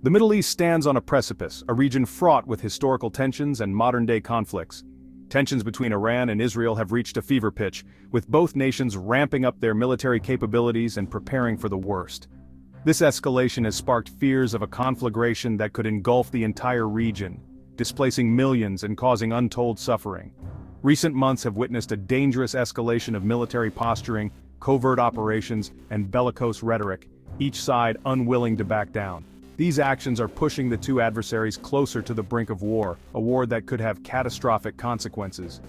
The Middle East stands on a precipice, a region fraught with historical tensions and modern-day conflicts. Tensions between Iran and Israel have reached a fever pitch, with both nations ramping up their military capabilities and preparing for the worst. This escalation has sparked fears of a conflagration that could engulf the entire region, displacing millions and causing untold suffering. Recent months have witnessed a dangerous escalation of military posturing, covert operations, and bellicose rhetoric, each side unwilling to back down. These actions are pushing the two adversaries closer to the brink of war, a war that could have catastrophic consequences.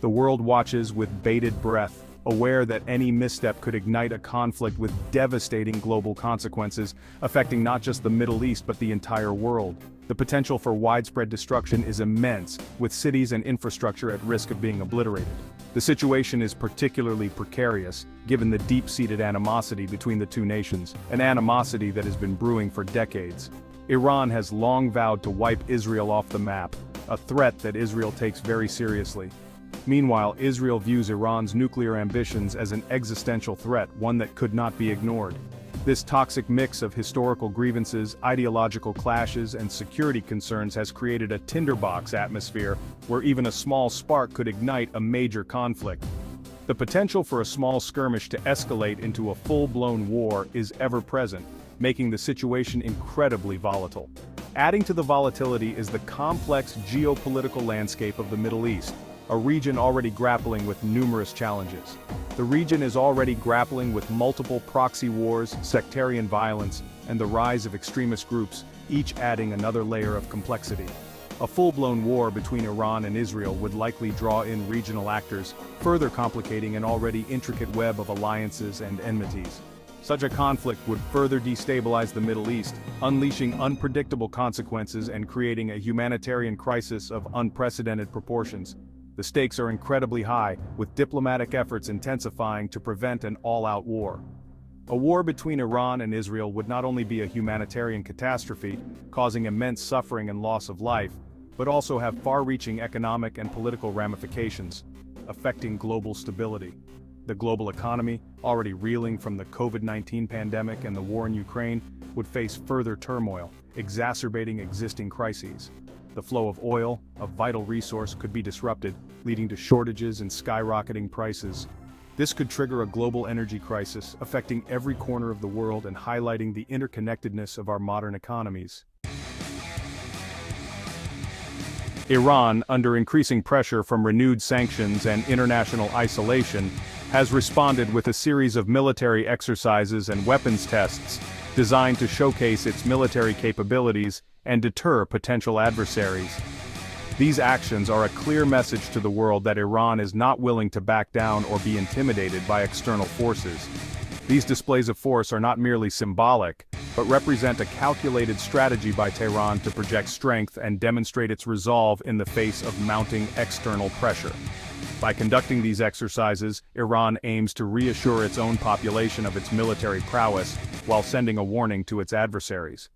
The world watches with bated breath, aware that any misstep could ignite a conflict with devastating global consequences, affecting not just the Middle East but the entire world. The potential for widespread destruction is immense, with cities and infrastructure at risk of being obliterated. The situation is particularly precarious, given the deep-seated animosity between the two nations, an animosity that has been brewing for decades. Iran has long vowed to wipe Israel off the map, a threat that Israel takes very seriously. Meanwhile, Israel views Iran's nuclear ambitions as an existential threat, one that could not be ignored. This toxic mix of historical grievances, ideological clashes, and security concerns has created a tinderbox atmosphere where even a small spark could ignite a major conflict. The potential for a small skirmish to escalate into a full-blown war is ever present, making the situation incredibly volatile. Adding to the volatility is the complex geopolitical landscape of the Middle East, a region already grappling with numerous challenges. The region is already grappling with multiple proxy wars, sectarian violence, and the rise of extremist groups, each adding another layer of complexity. A full-blown war between Iran and Israel would likely draw in regional actors, further complicating an already intricate web of alliances and enmities. Such a conflict would further destabilize the Middle East, unleashing unpredictable consequences and creating a humanitarian crisis of unprecedented proportions. The stakes are incredibly high, with diplomatic efforts intensifying to prevent an all-out war. A war between Iran and Israel would not only be a humanitarian catastrophe, causing immense suffering and loss of life, but also have far-reaching economic and political ramifications, affecting global stability. The global economy, already reeling from the COVID-19 pandemic and the war in Ukraine, would face further turmoil, exacerbating existing crises. The flow of oil, a vital resource, could be disrupted, leading to shortages and skyrocketing prices. This could trigger a global energy crisis, affecting every corner of the world and highlighting the interconnectedness of our modern economies. Iran, under increasing pressure from renewed sanctions and international isolation, has responded with a series of military exercises and weapons tests designed to showcase its military capabilities and deter potential adversaries. These actions are a clear message to the world that Iran is not willing to back down or be intimidated by external forces. These displays of force are not merely symbolic, but represent a calculated strategy by Tehran to project strength and demonstrate its resolve in the face of mounting external pressure. By conducting these exercises, Iran aims to reassure its own population of its military prowess, while sending a warning to its adversaries.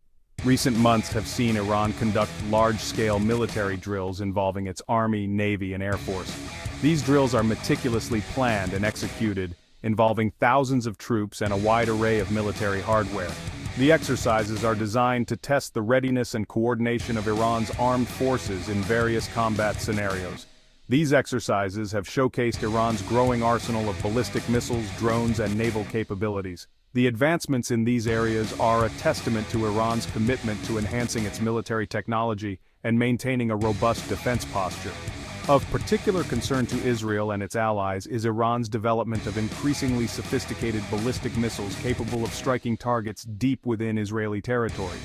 Recent months have seen Iran conduct large-scale military drills involving its army, navy, and air force. These drills are meticulously planned and executed, involving thousands of troops and a wide array of military hardware. The exercises are designed to test the readiness and coordination of Iran's armed forces in various combat scenarios. These exercises have showcased Iran's growing arsenal of ballistic missiles, drones, and naval capabilities. The advancements in these areas are a testament to Iran's commitment to enhancing its military technology and maintaining a robust defense posture. Of particular concern to Israel and its allies is Iran's development of increasingly sophisticated ballistic missiles capable of striking targets deep within Israeli territory.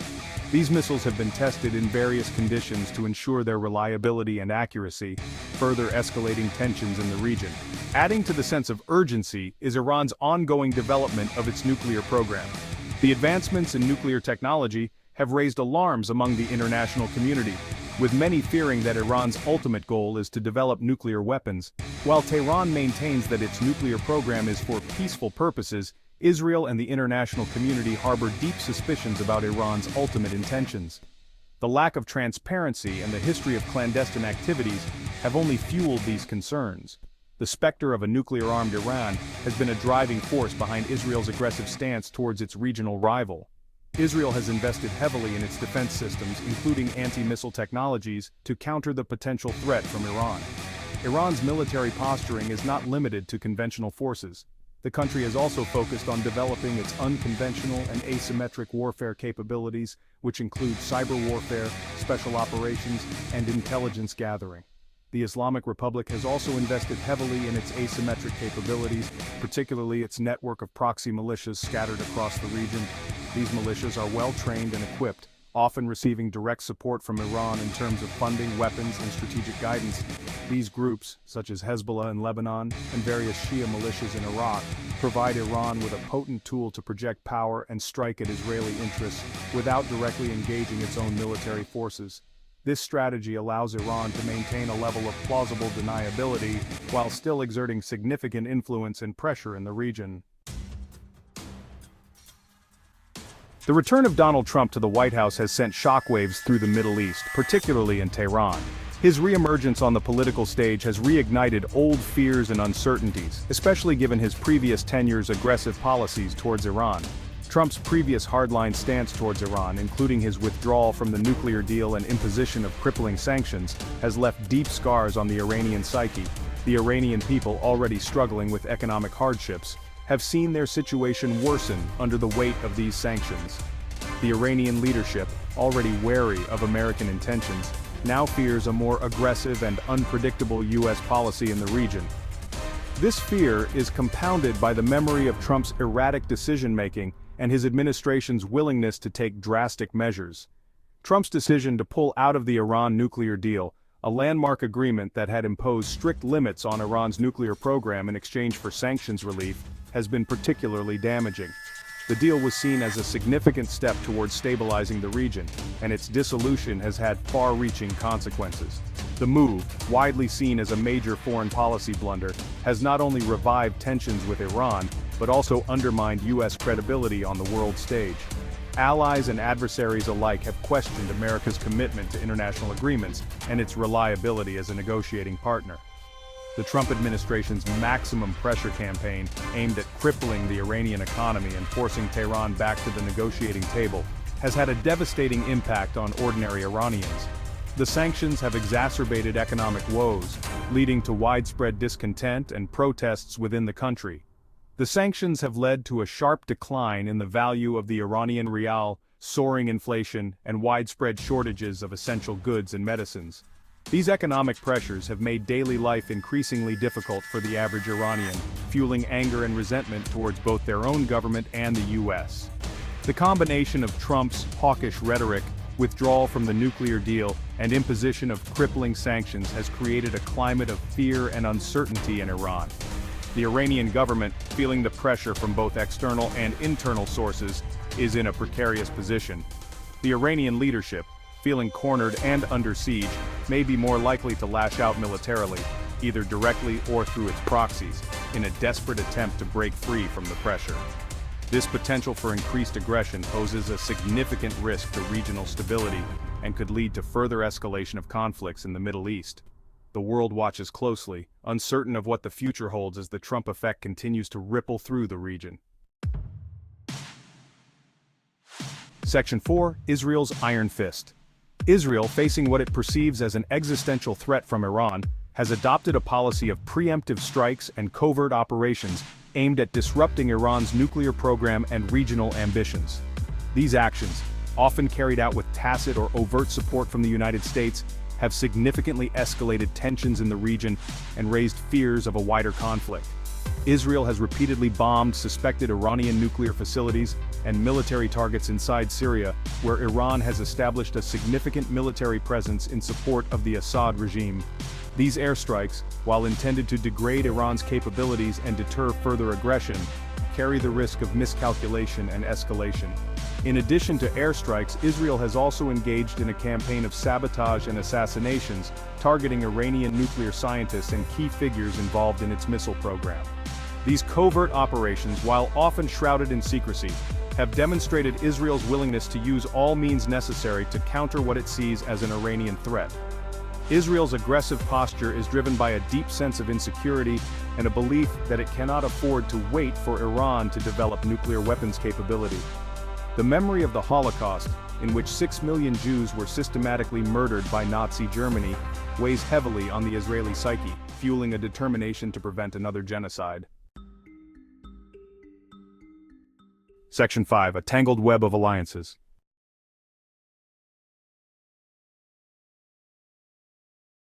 These missiles have been tested in various conditions to ensure their reliability and accuracy, further escalating tensions in the region. Adding to the sense of urgency is Iran's ongoing development of its nuclear program. The advancements in nuclear technology have raised alarms among the international community, with many fearing that Iran's ultimate goal is to develop nuclear weapons. While Tehran maintains that its nuclear program is for peaceful purposes, Israel and the international community harbor deep suspicions about Iran's ultimate intentions. The lack of transparency and the history of clandestine activities have only fueled these concerns. The specter of a nuclear-armed Iran has been a driving force behind Israel's aggressive stance towards its regional rival. Israel has invested heavily in its defense systems, including anti-missile technologies, to counter the potential threat from Iran. Iran's military posturing is not limited to conventional forces. The country has also focused on developing its unconventional and asymmetric warfare capabilities, which include cyber warfare, special operations, and intelligence gathering. The Islamic Republic has also invested heavily in its asymmetric capabilities, particularly its network of proxy militias scattered across the region. These militias are well-trained and equipped, often receiving direct support from Iran in terms of funding, weapons, and strategic guidance. These groups, such as Hezbollah in Lebanon and various Shia militias in Iraq, provide Iran with a potent tool to project power and strike at Israeli interests without directly engaging its own military forces. This strategy allows Iran to maintain a level of plausible deniability while still exerting significant influence and pressure in the region. The return of Donald Trump to the White House has sent shockwaves through the Middle East, particularly in Tehran. His reemergence on the political stage has reignited old fears and uncertainties, especially given his previous tenure's aggressive policies towards Iran. Trump's previous hardline stance towards Iran, including his withdrawal from the nuclear deal and imposition of crippling sanctions, has left deep scars on the Iranian psyche. The Iranian people, already struggling with economic hardships, have seen their situation worsen under the weight of these sanctions. The Iranian leadership, already wary of American intentions, now fears a more aggressive and unpredictable U.S. policy in the region. This fear is compounded by the memory of Trump's erratic decision-making and his administration's willingness to take drastic measures. Trump's decision to pull out of the Iran nuclear deal, a landmark agreement that had imposed strict limits on Iran's nuclear program in exchange for sanctions relief, has been particularly damaging. The deal was seen as a significant step towards stabilizing the region, and its dissolution has had far-reaching consequences. The move, widely seen as a major foreign policy blunder, has not only revived tensions with Iran, but also undermined U.S. credibility on the world stage. Allies and adversaries alike have questioned America's commitment to international agreements and its reliability as a negotiating partner. The Trump administration's maximum pressure campaign, aimed at crippling the Iranian economy and forcing Tehran back to the negotiating table, has had a devastating impact on ordinary Iranians. The sanctions have exacerbated economic woes, leading to widespread discontent and protests within the country. The sanctions have led to a sharp decline in the value of the Iranian rial, soaring inflation, and widespread shortages of essential goods and medicines. These economic pressures have made daily life increasingly difficult for the average Iranian, fueling anger and resentment towards both their own government and the U.S. The combination of Trump's hawkish rhetoric, withdrawal from the nuclear deal, and imposition of crippling sanctions has created a climate of fear and uncertainty in Iran. The Iranian government, feeling the pressure from both external and internal sources, is in a precarious position. The Iranian leadership, feeling cornered and under siege, may be more likely to lash out militarily, either directly or through its proxies, in a desperate attempt to break free from the pressure. This potential for increased aggression poses a significant risk to regional stability and could lead to further escalation of conflicts in the Middle East. The world watches closely, uncertain of what the future holds as the Trump effect continues to ripple through the region. Section 4. Israel's Iron Fist. Israel, facing what it perceives as an existential threat from Iran, has adopted a policy of preemptive strikes and covert operations aimed at disrupting Iran's nuclear program and regional ambitions. These actions, often carried out with tacit or overt support from the United States, have significantly escalated tensions in the region and raised fears of a wider conflict. Israel has repeatedly bombed suspected Iranian nuclear facilities and military targets inside Syria, where Iran has established a significant military presence in support of the Assad regime. These airstrikes, while intended to degrade Iran's capabilities and deter further aggression, carry the risk of miscalculation and escalation. In addition to airstrikes, Israel has also engaged in a campaign of sabotage and assassinations, targeting Iranian nuclear scientists and key figures involved in its missile program. These covert operations, while often shrouded in secrecy, have demonstrated Israel's willingness to use all means necessary to counter what it sees as an Iranian threat. Israel's aggressive posture is driven by a deep sense of insecurity and a belief that it cannot afford to wait for Iran to develop nuclear weapons capability. The memory of the Holocaust, in which 6 million Jews were systematically murdered by Nazi Germany, weighs heavily on the Israeli psyche, fueling a determination to prevent another genocide. Section 5. A tangled web of alliances.